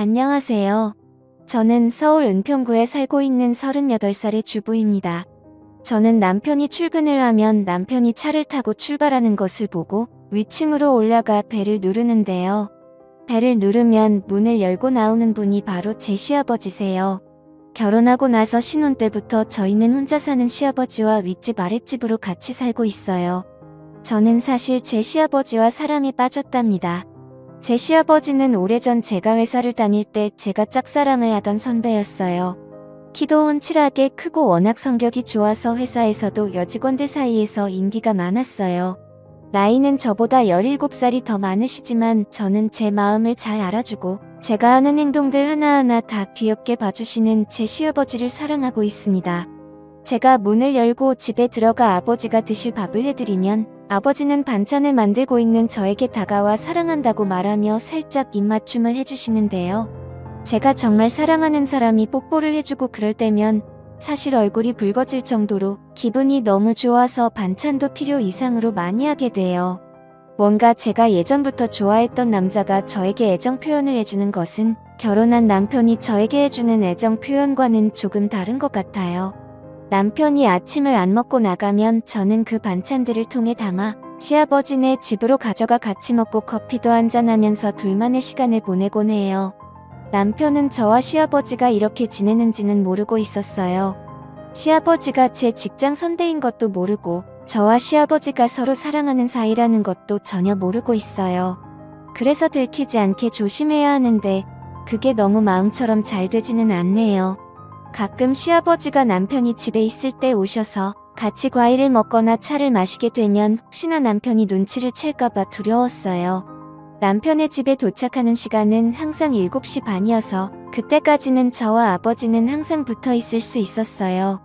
안녕하세요. 저는 서울 은평구에 살고 있는 38살의 주부입니다. 저는 남편이 출근을 하면 남편이 차를 타고 출발하는 것을 보고 위층으로 올라가 벨을 누르는데요. 벨을 누르면 문을 열고 나오는 분이 바로 제 시아버지세요. 결혼하고 나서 신혼 때부터 저희는 혼자 사는 시아버지와 윗집 아랫집으로 같이 살고 있어요. 저는 사실 제 시아버지와 사랑에 빠졌답니다. 제 시아버지는 오래전 제가 회사를 다닐 때 제가 짝사랑을 하던 선배였어요. 키도 훤칠하게 크고 워낙 성격이 좋아서 회사에서도 여직원들 사이에서 인기가 많았어요. 나이는 저보다 17살이 더 많으시지만 저는 제 마음을 잘 알아주고 제가 하는 행동들 하나하나 다 귀엽게 봐주시는 제 시아버지를 사랑하고 있습니다. 제가 문을 열고 집에 들어가 아버지가 드실 밥을 해드리면 아버지는 반찬을 만들고 있는 저에게 다가와 사랑한다고 말하며 살짝 입맞춤을 해주시는데요. 제가 정말 사랑하는 사람이 뽀뽀를 해주고 그럴 때면 사실 얼굴이 붉어질 정도로 기분이 너무 좋아서 반찬도 필요 이상으로 많이 하게 돼요. 뭔가 제가 예전부터 좋아했던 남자가 저에게 애정 표현을 해주는 것은 결혼한 남편이 저에게 해주는 애정 표현과는 조금 다른 것 같아요. 남편이 아침을 안 먹고 나가면 저는 그 반찬들을 통에 담아 시아버지네 집으로 가져가 같이 먹고 커피도 한잔하면서 둘만의 시간을 보내곤 해요. 남편은 저와 시아버지가 이렇게 지내는지는 모르고 있었어요. 시아버지가 제 직장 선배인 것도 모르고 저와 시아버지가 서로 사랑하는 사이라는 것도 전혀 모르고 있어요. 그래서 들키지 않게 조심해야 하는데 그게 너무 마음처럼 잘 되지는 않네요. 가끔 시아버지가 남편이 집에 있을 때 오셔서 같이 과일을 먹거나 차를 마시게 되면 혹시나 남편이 눈치를 챌까봐 두려웠어요. 남편의 집에 도착하는 시간은 항상 7시 반이어서 그때까지는 저와 아버지는 항상 붙어 있을 수 있었어요.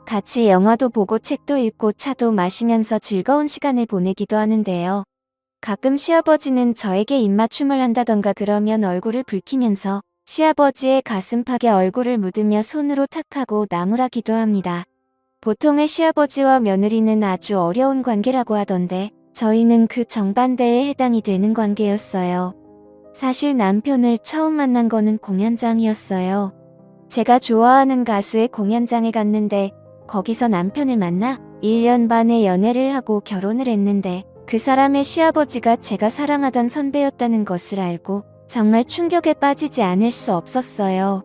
같이 영화도 보고 책도 읽고 차도 마시면서 즐거운 시간을 보내기도 하는데요. 가끔 시아버지는 저에게 입맞춤을 한다던가 그러면 얼굴을 붉히면서 시아버지의 가슴팍에 얼굴을 묻으며 손으로 탁하고 나무라기도 합니다. 보통의 시아버지와 며느리는 아주 어려운 관계라고 하던데 저희는 그 정반대에 해당이 되는 관계였어요. 사실 남편을 처음 만난 거는 공연장이었어요. 제가 좋아하는 가수의 공연장에 갔는데 거기서 남편을 만나 1년 반의 연애를 하고 결혼을 했는데 그 사람의 시아버지가 제가 사랑하던 선배였다는 것을 알고 정말 충격에 빠지지 않을 수 없었어요.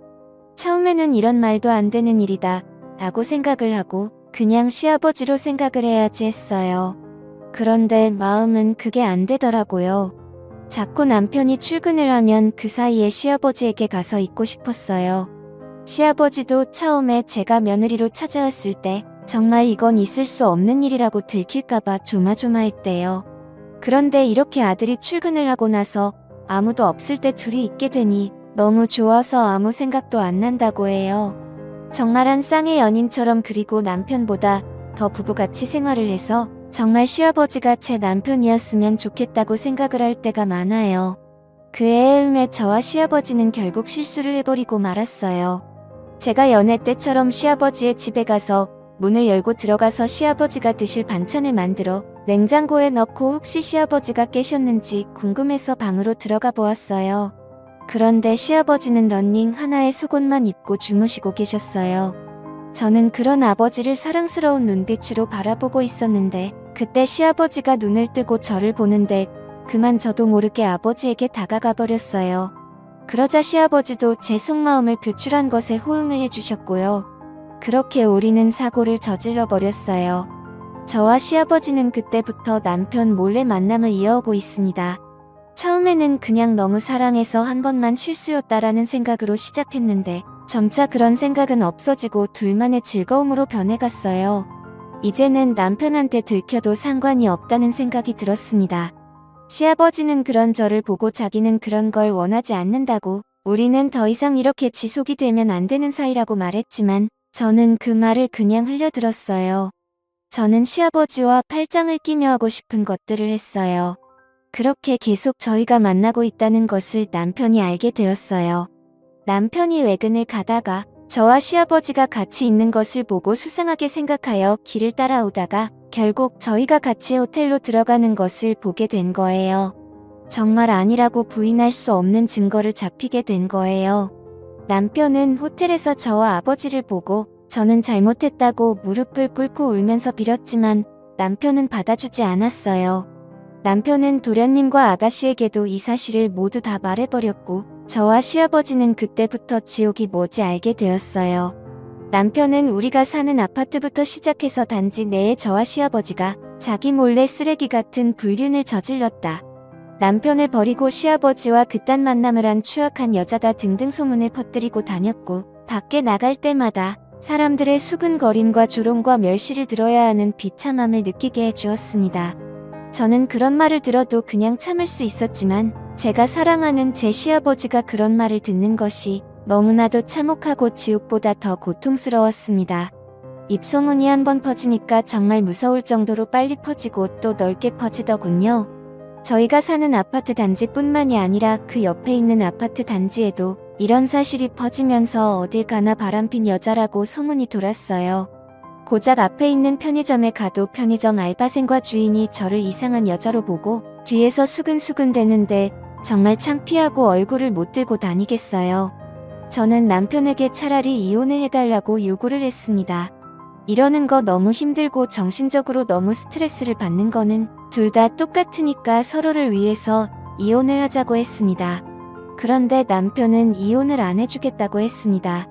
처음에는 이런 말도 안 되는 일이다 라고 생각을 하고 그냥 시아버지로 생각을 해야지 했어요. 그런데 마음은 그게 안 되더라고요. 자꾸 남편이 출근을 하면 그 사이에 시아버지에게 가서 있고 싶었어요. 시아버지도 처음에 제가 며느리로 찾아왔을 때 정말 이건 있을 수 없는 일이라고 들킬까봐 조마조마했대요. 그런데 이렇게 아들이 출근을 하고 나서 아무도 없을 때 둘이 있게 되니 너무 좋아서 아무 생각도 안 난다고 해요. 정말 한 쌍의 연인처럼 그리고 남편보다 더 부부같이 생활을 해서 정말 시아버지가 제 남편이었으면 좋겠다고 생각을 할 때가 많아요. 그 애음에 저와 시아버지는 결국 실수를 해버리고 말았어요. 제가 연애 때처럼 시아버지의 집에 가서 문을 열고 들어가서 시아버지가 드실 반찬을 만들어 냉장고에 넣고 혹시 시아버지가 깨셨는지 궁금해서 방으로 들어가 보았어요. 그런데 시아버지는 러닝 하나의 속옷만 입고 주무시고 계셨어요. 저는 그런 아버지를 사랑스러운 눈빛으로 바라보고 있었는데 그때 시아버지가 눈을 뜨고 저를 보는데 그만 저도 모르게 아버지에게 다가가 버렸어요. 그러자 시아버지도 제 속마음을 표출한 것에 호응을 해주셨고요. 그렇게 우리는 사고를 저질러 버렸어요. 저와 시아버지는 그때부터 남편 몰래 만남을 이어오고 있습니다. 처음에는 그냥 너무 사랑해서 한 번만 실수였다라는 생각으로 시작했는데 점차 그런 생각은 없어지고 둘만의 즐거움으로 변해갔어요. 이제는 남편한테 들켜도 상관이 없다는 생각이 들었습니다. 시아버지는 그런 저를 보고 자기는 그런 걸 원하지 않는다고 우리는 더 이상 이렇게 지속이 되면 안 되는 사이라고 말했지만 저는 그 말을 그냥 흘려들었어요. 저는 시아버지와 팔짱을 끼며 하고 싶은 것들을 했어요. 그렇게 계속 저희가 만나고 있다는 것을 남편이 알게 되었어요. 남편이 외근을 가다가 저와 시아버지가 같이 있는 것을 보고 수상하게 생각하여 길을 따라오다가 결국 저희가 같이 호텔로 들어가는 것을 보게 된 거예요. 정말 아니라고 부인할 수 없는 증거를 잡히게 된 거예요. 남편은 호텔에서 저와 아버지를 보고 저는 잘못했다고 무릎을 꿇고 울면서 빌었지만 남편은 받아주지 않았어요. 남편은 도련님과 아가씨에게도 이 사실을 모두 다 말해버렸고 저와 시아버지는 그때부터 지옥이 뭔지 알게 되었어요. 남편은 우리가 사는 아파트부터 시작해서 단지 내에 저와 시아버지가 자기 몰래 쓰레기 같은 불륜을 저질렀다. 남편을 버리고 시아버지와 그딴 만남을 한 추악한 여자다 등등 소문을 퍼뜨리고 다녔고 밖에 나갈 때마다 사람들의 수근거림과 조롱과 멸시를 들어야 하는 비참함을 느끼게 해주었습니다. 저는 그런 말을 들어도 그냥 참을 수 있었지만 제가 사랑하는 제 시아버지가 그런 말을 듣는 것이 너무나도 참혹하고 지옥보다 더 고통스러웠습니다. 입소문이 한번 퍼지니까 정말 무서울 정도로 빨리 퍼지고 또 넓게 퍼지더군요. 저희가 사는 아파트 단지뿐만이 아니라 그 옆에 있는 아파트 단지에도 이런 사실이 퍼지면서 어딜 가나 바람핀 여자라고 소문이 돌았어요. 고작 앞에 있는 편의점에 가도 편의점 알바생과 주인이 저를 이상한 여자로 보고 뒤에서 수근수근 대는데 정말 창피하고 얼굴을 못 들고 다니겠어요. 저는 남편에게 차라리 이혼을 해달라고 요구를 했습니다. 이러는 거 너무 힘들고 정신적으로 너무 스트레스를 받는 거는 둘 다 똑같으니까 서로를 위해서 이혼을 하자고 했습니다. 그런데 남편은 이혼을 안 해주겠다고 했습니다.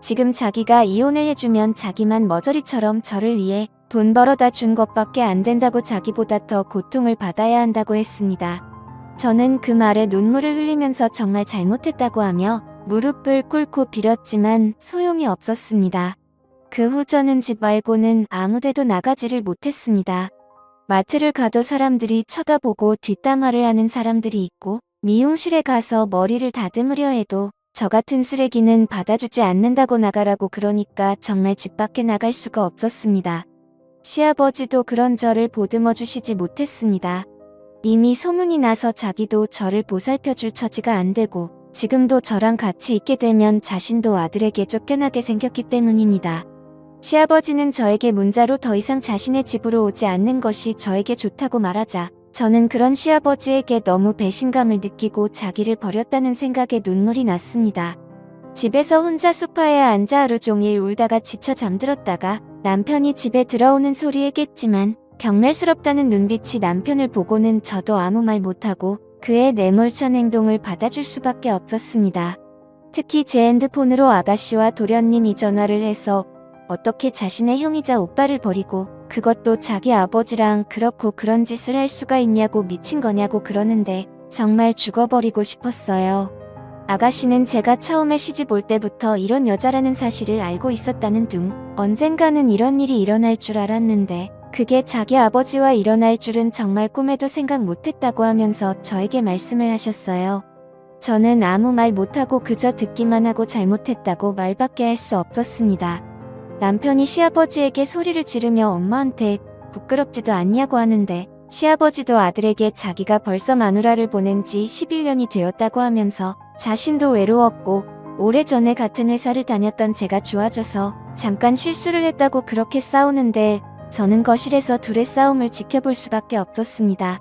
지금 자기가 이혼을 해주면 자기만 머저리처럼 저를 위해 돈 벌어다 준 것밖에 안 된다고 자기보다 더 고통을 받아야 한다고 했습니다. 저는 그 말에 눈물을 흘리면서 정말 잘못했다고 하며 무릎을 꿇고 빌었지만 소용이 없었습니다. 그 후 저는 집 말고는 아무데도 나가지를 못했습니다. 마트를 가도 사람들이 쳐다보고 뒷담화를 하는 사람들이 있고 미용실에 가서 머리를 다듬으려 해도 저 같은 쓰레기는 받아주지 않는다고 나가라고 그러니까 정말 집 밖에 나갈 수가 없었습니다. 시아버지도 그런 저를 보듬어 주시지 못했습니다. 이미 소문이 나서 자기도 저를 보살펴줄 처지가 안 되고 지금도 저랑 같이 있게 되면 자신도 아들에게 쫓겨나게 생겼기 때문입니다. 시아버지는 저에게 문자로 더 이상 자신의 집으로 오지 않는 것이 저에게 좋다고 말하자 저는 그런 시아버지에게 너무 배신감을 느끼고 자기를 버렸다는 생각에 눈물이 났습니다. 집에서 혼자 소파에 앉아 하루 종일 울다가 지쳐 잠들었다가 남편이 집에 들어오는 소리에 깼지만 경멸스럽다는 눈빛이 남편을 보고는 저도 아무 말 못하고 그의 내몰찬 행동을 받아줄 수밖에 없었습니다. 특히 제 핸드폰으로 아가씨와 도련님이 전화를 해서 어떻게 자신의 형이자 오빠를 버리고 그것도 자기 아버지랑 그렇고 그런 짓을 할 수가 있냐고 미친 거냐고 그러는데 정말 죽어버리고 싶었어요. 아가씨는 제가 처음에 시집 올 때부터 이런 여자라는 사실을 알고 있었다는 둥 언젠가는 이런 일이 일어날 줄 알았는데 그게 자기 아버지와 일어날 줄은 정말 꿈에도 생각 못했다고 하면서 저에게 말씀을 하셨어요. 저는 아무 말 못하고 그저 듣기만 하고 잘못했다고 말밖에 할 수 없었습니다. 남편이 시아버지에게 소리를 지르며 엄마한테 부끄럽지도 않냐고 하는데 시아버지도 아들에게 자기가 벌써 마누라를 보낸 지 11년이 되었다고 하면서 자신도 외로웠고 오래전에 같은 회사를 다녔던 제가 좋아져서 잠깐 실수를 했다고 그렇게 싸우는데 저는 거실에서 둘의 싸움을 지켜볼 수밖에 없었습니다.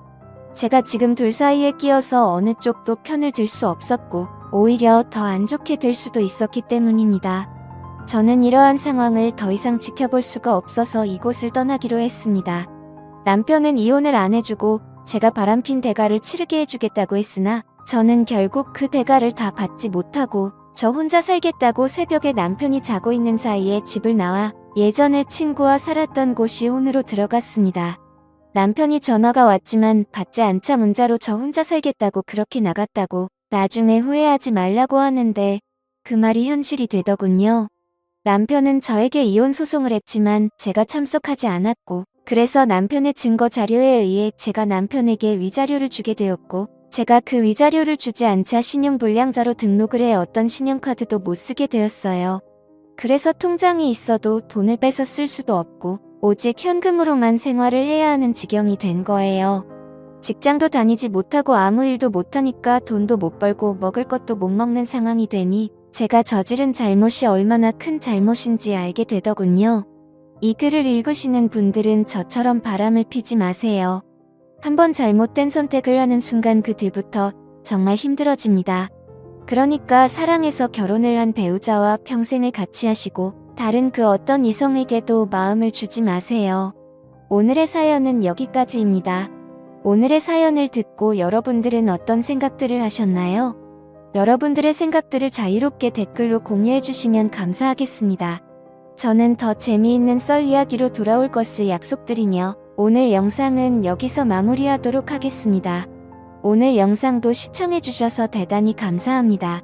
제가 지금 둘 사이에 끼어서 어느 쪽도 편을 들 수 없었고 오히려 더 안 좋게 될 수도 있었기 때문입니다. 저는 이러한 상황을 더 이상 지켜볼 수가 없어서 이곳을 떠나기로 했습니다. 남편은 이혼을 안 해주고 제가 바람핀 대가를 치르게 해주겠다고 했으나 저는 결국 그 대가를 다 받지 못하고 저 혼자 살겠다고 새벽에 남편이 자고 있는 사이에 집을 나와 예전에 친구와 살았던 곳이 혼으로 들어갔습니다. 남편이 전화가 왔지만 받지 않자 문자로 저 혼자 살겠다고 그렇게 나갔다고 나중에 후회하지 말라고 하는데 그 말이 현실이 되더군요. 남편은 저에게 이혼 소송을 했지만 제가 참석하지 않았고 그래서 남편의 증거 자료에 의해 제가 남편에게 위자료를 주게 되었고 제가 그 위자료를 주지 않자 신용불량자로 등록을 해 어떤 신용카드도 못 쓰게 되었어요. 그래서 통장이 있어도 돈을 빼서 쓸 수도 없고 오직 현금으로만 생활을 해야 하는 지경이 된 거예요. 직장도 다니지 못하고 아무 일도 못하니까 돈도 못 벌고 먹을 것도 못 먹는 상황이 되니 제가 저지른 잘못이 얼마나 큰 잘못인지 알게 되더군요. 이 글을 읽으시는 분들은 저처럼 바람을 피지 마세요. 한번 잘못된 선택을 하는 순간 그 뒤부터 정말 힘들어집니다. 그러니까 사랑해서 결혼을 한 배우자와 평생을 같이 하시고 다른 그 어떤 이성에게도 마음을 주지 마세요. 오늘의 사연은 여기까지입니다. 오늘의 사연을 듣고 여러분들은 어떤 생각들을 하셨나요? 여러분들의 생각들을 자유롭게 댓글로 공유해 주시면 감사하겠습니다. 저는 더 재미있는 썰 이야기로 돌아올 것을 약속드리며 오늘 영상은 여기서 마무리하도록 하겠습니다. 오늘 영상도 시청해 주셔서 대단히 감사합니다.